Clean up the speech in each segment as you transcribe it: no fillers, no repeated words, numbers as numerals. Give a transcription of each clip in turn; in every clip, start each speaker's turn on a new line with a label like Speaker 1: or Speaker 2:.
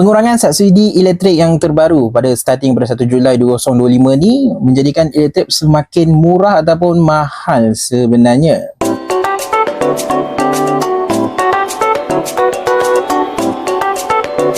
Speaker 1: Pengurangan subsidi elektrik yang terbaru pada starting pada 1 Julai 2025 ni menjadikan elektrik semakin murah ataupun mahal sebenarnya.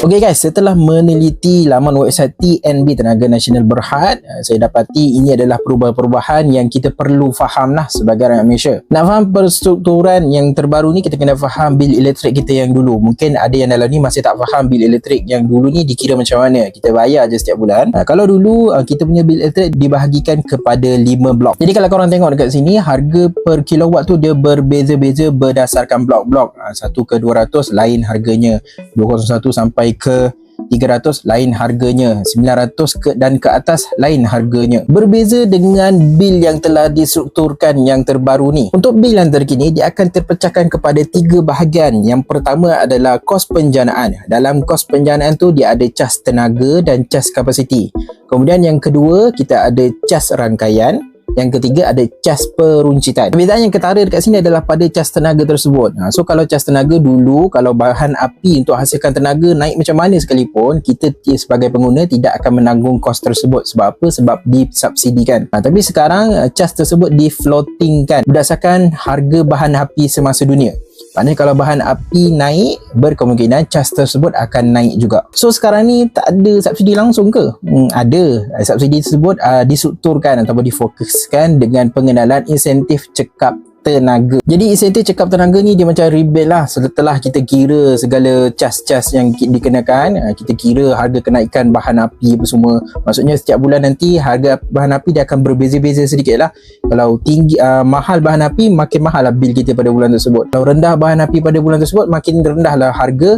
Speaker 1: Okey guys, setelah meneliti laman website TNB Tenaga Nasional Berhad, saya dapati ini adalah perubahan-perubahan yang kita perlu faham lah sebagai rakyat Malaysia. Nak faham perstrukturan yang terbaru ni, kita kena faham bil elektrik kita yang dulu. Mungkin ada yang dalam ni masih tak faham bil elektrik yang dulu ni dikira macam mana. Kita bayar je setiap bulan. Kalau dulu kita punya bil elektrik dibahagikan kepada 5 blok. Jadi kalau korang tengok dekat sini, harga per kilowatt tu dia berbeza-beza berdasarkan blok-blok. 1 ke 200 lain harganya, 201 sampai ke 300 lain harganya, 900 dan ke atas lain harganya. Berbeza dengan bil yang telah distrukturkan yang terbaru ni. Untuk bil yang terkini, dia akan terpecahkan kepada 3 bahagian. Yang pertama adalah kos penjanaan. Dalam kos penjanaan tu dia ada cas tenaga dan cas kapasiti. Kemudian yang kedua, kita ada cas rangkaian. Yang ketiga ada cas peruncitan. Perbezaan yang ketara dekat sini adalah pada cas tenaga tersebut. So kalau cas tenaga dulu, kalau bahan api untuk hasilkan tenaga naik macam mana sekalipun, kita sebagai pengguna tidak akan menanggung kos tersebut. Sebab apa? Sebab disubsidikan. Tapi sekarang cas tersebut difloatingkan berdasarkan harga bahan api semasa dunia. Maknanya kalau bahan api naik, berkemungkinan cas tersebut akan naik juga. So sekarang ni tak ada subsidi langsung ke? Ada. Subsidi tersebut distrukturkan ataupun difokuskan dengan pengenalan insentif cekap tenaga. Jadi insentif cekap tenaga ni dia macam rebate lah. Setelah kita kira segala cas-cas yang dikenakan, kita kira harga kenaikan bahan api apa semua. Maksudnya setiap bulan nanti harga bahan api dia akan berbeza-beza sedikit lah. Kalau tinggi mahal bahan api, makin mahal lah bil kita pada bulan tersebut. Kalau rendah bahan api pada bulan tersebut, makin rendah lah harga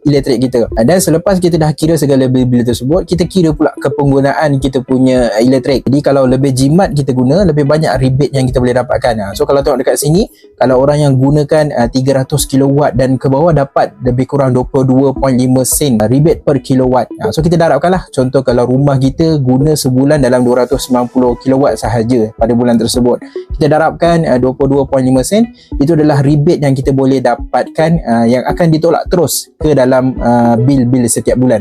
Speaker 1: elektrik kita. Dan selepas kita dah kira segala bil-bil tersebut, kita kira pula kepenggunaan kita punya elektrik. Jadi kalau lebih jimat kita guna, lebih banyak rebate yang kita boleh dapatkan. So kalau tengok dekat sini, kalau orang yang gunakan 300 kilowatt dan ke bawah dapat lebih kurang 22.5 sen rebate per kilowatt. So kita darabkan lah, contoh kalau rumah kita guna sebulan dalam 290 kilowatt sahaja pada bulan tersebut, kita darabkan 22.5 sen, itu adalah rebate yang kita boleh dapatkan yang akan ditolak terus ke dalam bil-bil setiap bulan.